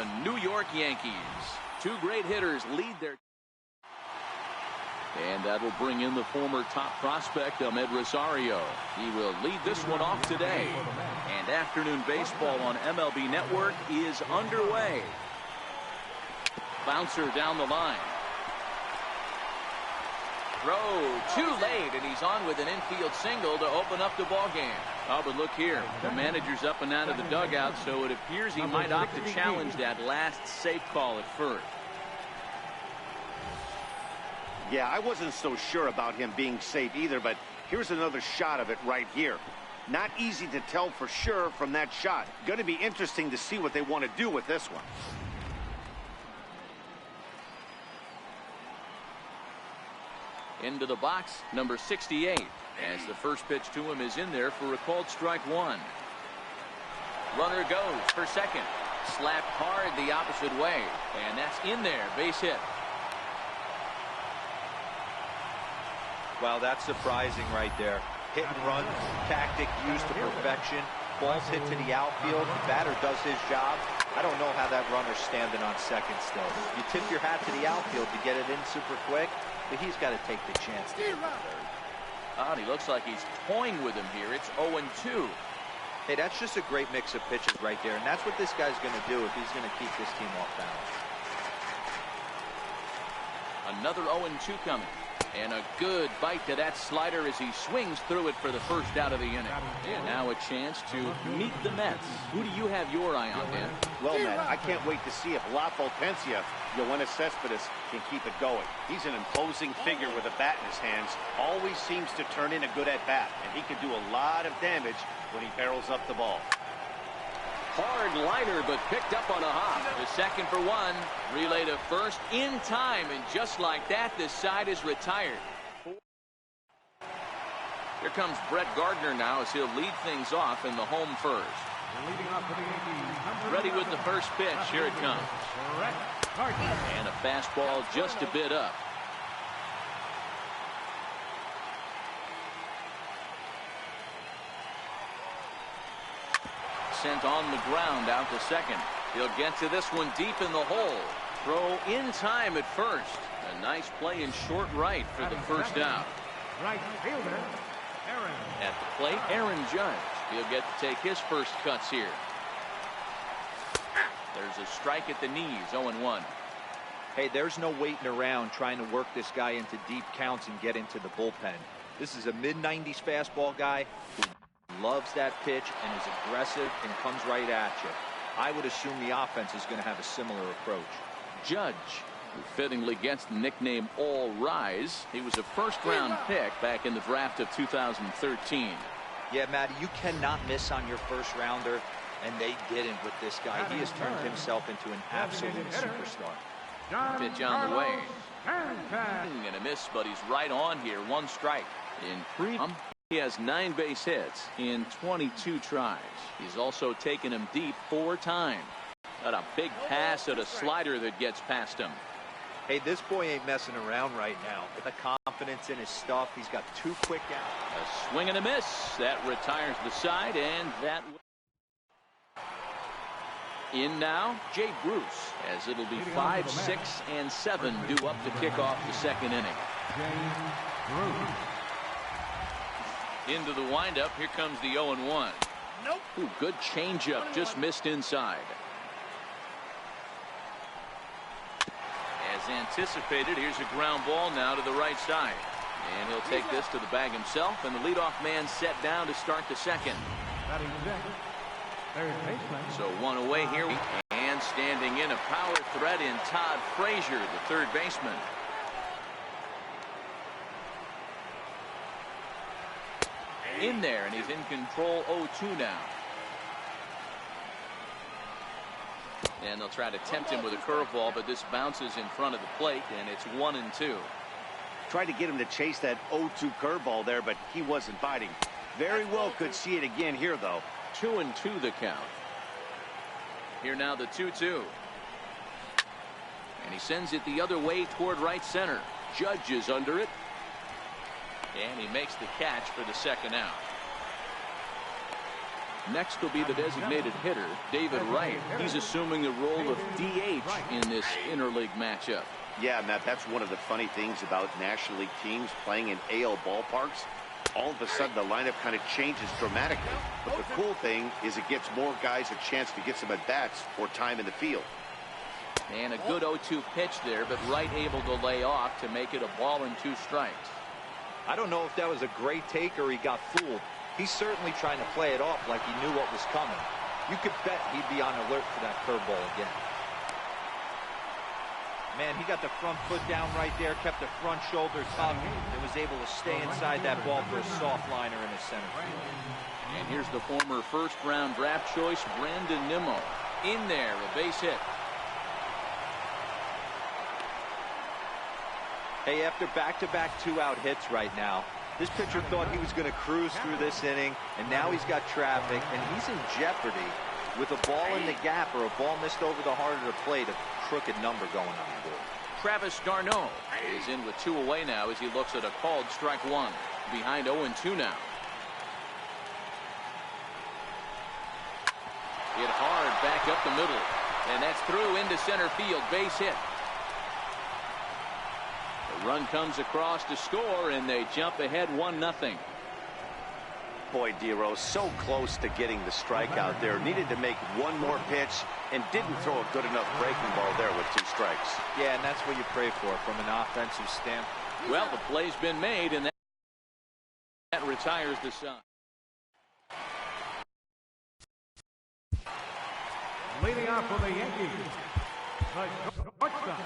the New York Yankees. Two great hitters lead their. And that will bring in the former top prospect, Ahmed Rosario. He will lead this one off today. And afternoon baseball on MLB Network is underway. Bouncer down the line. Throw too late, and he's on with an infield single to open up the ball game. Oh, but look here. The manager's up and out of the dugout, so it appears he might opt to challenge that last safe call at first. Yeah, I wasn't so sure about him being safe either, but here's another shot of it right here. Not easy to tell for sure from that shot. Going to be interesting to see what they want to do with this one. Into the box, number 68, as the first pitch to him is in there for a called strike one. Runner goes for second. Slapped hard the opposite way, and that's in there. Base hit. Well, that's surprising right there. Hit and run tactic used to perfection. Ball's hit to the outfield. The batter does his job. I don't know how that runner's standing on second still. You tip your hat to the outfield to get it in super quick, but he's got to take the chance to get third. And he looks like he's toying with him here. It's 0-2. Hey, that's just a great mix of pitches right there, and that's what this guy's going to do if he's going to keep this team off balance. Another 0-2 coming. And a good bite to that slider as he swings through it for the first out of the inning. And now a chance to meet the Mets. Who do you have your eye on, Dan? Well, Matt, I can't wait to see if La Potencia, Yoenis Cespedes, can keep it going. He's an imposing figure with a bat in his hands. Always seems to turn in a good at-bat, and he can do a lot of damage when he barrels up the ball. Hard liner, but picked up on a hop. The second for one. Relay to first in time, and just like that, the side is retired. Here comes Brett Gardner now as he'll lead things off in the home first. Ready with the first pitch. Here it comes. And a fastball just a bit up. Sent on the ground out to second. He'll get to this one deep in the hole. Throw in time at first. A nice play in short right for the first out. Right fielder, Aaron. At the plate, Aaron Judge. He'll get to take his first cuts here. There's a strike at the knees, 0-1. Hey, there's no waiting around trying to work this guy into deep counts and get into the bullpen. This is a mid-90s fastball guy who loves that pitch and is aggressive and comes right at you. I would assume the offense is going to have a similar approach. Judge, who fittingly gets the nickname All Rise. He was a first-round pick back in the draft of 2013. Yeah, Matty, you cannot miss on your first-rounder, and they didn't with this guy. He has turned himself into an absolute superstar. Pitch on the way. And a miss, but he's right on here. One strike. In he has 9 base hits in 22 tries. He's also taken him deep 4 times. Got a big pass at a slider that gets past him. Hey, this boy ain't messing around right now. With the confidence in his stuff, he's got 2 quick outs. A swing and a miss. That retires the side, and that in now, Jay Bruce, as it'll be 5, 6, and 7 due up to kick off the second inning. Into the windup. Here comes the 0-1. Nope. Ooh, good changeup. Just missed inside. As anticipated, here's a ground ball now to the right side. And he'll take this to the bag himself, and the leadoff man set down to start the second. So one away here. And standing in a power threat in Todd Frazier, the third baseman. In there, and he's in control. 0-2 now. And they'll try to tempt him with a curveball, but this bounces in front of the plate, and it's 1-2. Tried to get him to chase that 0-2 curveball there, but he wasn't biting. Very well could see it again here, though. 2-2 the count. Here now the 2-2. And he sends it the other way toward right center. Judge is under it. And he makes the catch for the second out. Next will be the designated hitter, David Wright. He's assuming the role of DH in this interleague matchup. Yeah, Matt, that's one of the funny things about National League teams playing in AL ballparks. All of a sudden, the lineup kind of changes dramatically. But the cool thing is it gets more guys a chance to get some at-bats or time in the field. And a good 0-2 pitch there, but Wright able to lay off to make it a ball and 2 strikes. I don't know if that was a great take or he got fooled. He's certainly trying to play it off like he knew what was coming. You could bet he'd be on alert for that curveball again. Man, he got the front foot down right there, kept the front shoulder tucked, and was able to stay inside that ball for a soft liner in the center field. And here's the former first-round draft choice, Brandon Nimmo. In there, a base hit. Hey, after back-to-back 2-out hits right now, this pitcher thought he was going to cruise through this inning, and now he's got traffic, and he's in jeopardy with a ball in the gap or a ball missed over the heart of the plate, a crooked number going on the board. Travis d'Arnaud is in with 2 away now as he looks at a called strike 1. Behind 0-2 now. Hit hard back up the middle, and that's through into center field. Base hit. The run comes across to score, and they jump ahead 1-0. Boy, Dero, so close to getting the strikeout there. Needed to make one more pitch and didn't throw a good enough breaking ball there with 2 strikes. Yeah, and that's what you pray for from an offensive standpoint. Well, the play's been made, and that retires the side. Leading off for the Yankees, the shortstop,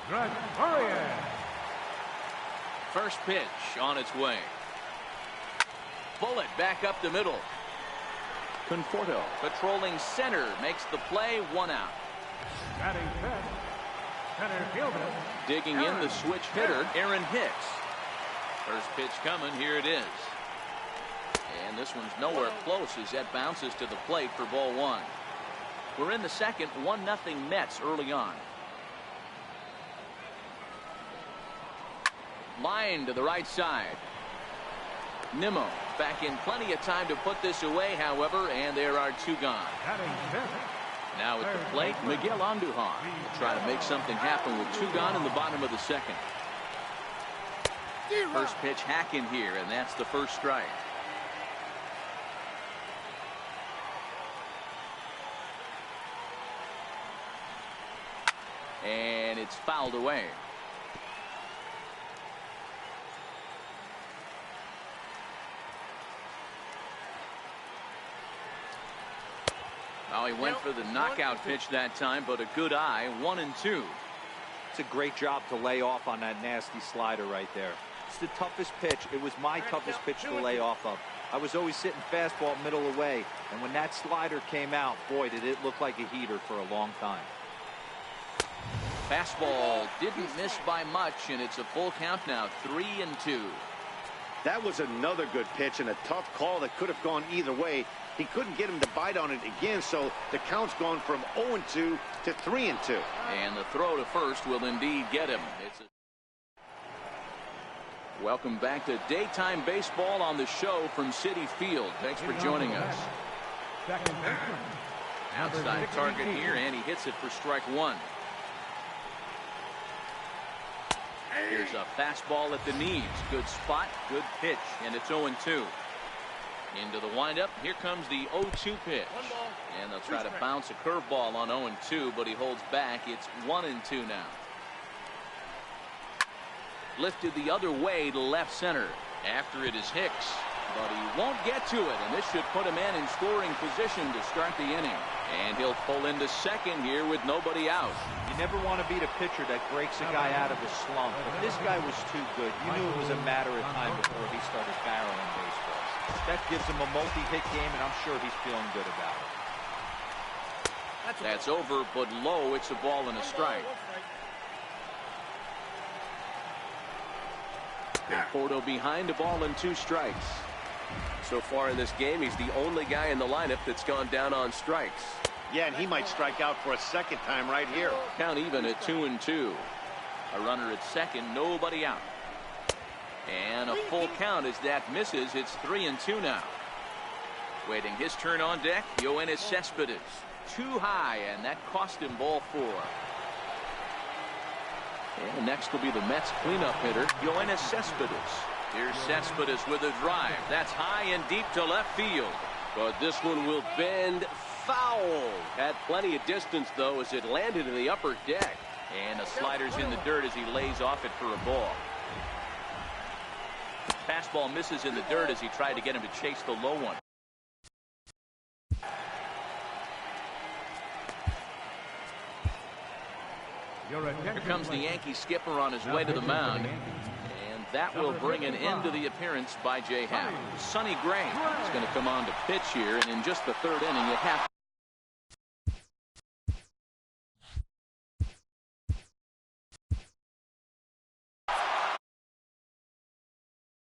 Gregorius. First pitch on its way. Bullet back up the middle. Conforto patrolling center makes the play. 1 out. Batting fifth, center fielder. Digging in the switch hitter, Aaron Hicks. First pitch coming. Here it is. And this one's nowhere close as that bounces to the plate for ball 1. We're in the second. 1-0 Mets early on. Line to the right side. Nimmo back in plenty of time to put this away, however, and there are 2 gone. Now at the plate, Miguel Andujar will try to make something happen with 2 gone in the bottom of the second. First pitch hacking here, and that's the first strike. And it's fouled away. Well, he went for the knockout pitch that time, but a good eye. 1-2. It's a great job to lay off on that nasty slider right there. It's the toughest pitch. It was my toughest pitch to lay off of. I was always sitting fastball middle away, and when that slider came out, boy, did it look like a heater for a long time. Fastball didn't miss by much, and it's a full count now. 3-2. That was another good pitch and a tough call that could have gone either way. He couldn't get him to bite on it again, so the count's gone from 0-2 to 3-2. And the throw to first will indeed get him. Welcome back to daytime baseball on the show from Citi Field. Thanks for joining us. Outside target here, and he hits it for strike 1. Here's a fastball at the knees. Good spot, good pitch, and it's 0-2. Into the windup. Here comes the 0-2 pitch. And they'll try to bounce a curveball on 0-2, but he holds back. It's 1-2 now. Lifted the other way to left center. After it is Hicks, but he won't get to it, and this should put a man in scoring position to start the inning. And he'll pull into second here with nobody out. You never want to beat a pitcher that breaks a guy out of a slump, but this guy was too good. You knew it was a matter of time before he started barreling baseballs. That gives him a multi-hit game, and I'm sure he's feeling good about it. That's over, but low. It's a ball and a strike. Conforto behind, a ball and 2 strikes. So far in this game, he's the only guy in the lineup that's gone down on strikes. Yeah, and he might strike out for a second time right here. Count even at 2-2. A runner at second, nobody out. And a full count as that misses. It's 3-2 now. Waiting his turn on deck, Yoenis Cespedes. Too high, and that cost him ball 4. And next will be the Mets cleanup hitter, Yoenis Cespedes. Here's Cespedes with a drive. That's high and deep to left field. But this one will bend foul. Had plenty of distance, though, as it landed in the upper deck. And the slider's in the dirt as he lays off it for a ball. The fastball misses in the dirt as he tried to get him to chase the low one. Here comes the Yankee skipper on his way to the mound. And that will bring an end to the appearance by J. Happ. Sonny Gray is going to come on to pitch here. And in just the 3rd inning, you have